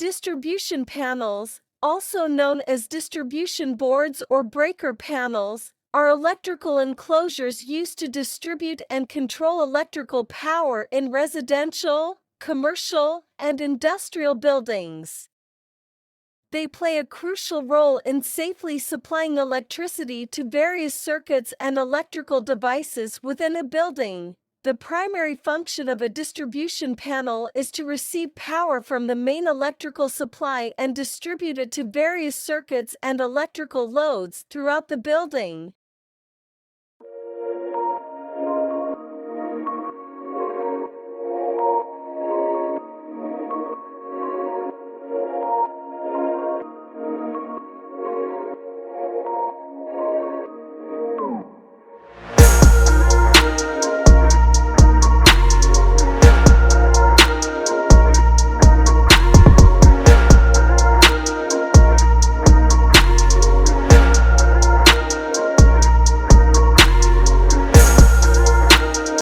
Distribution panels, also known as distribution boards or breaker panels, are electrical enclosures used to distribute and control electrical power in residential, commercial, and industrial buildings. They play a crucial role in safely supplying electricity to various circuits and electrical devices within a building. The primary function of a distribution panel is to receive power from the main electrical supply and distribute it to various circuits and electrical loads throughout the building.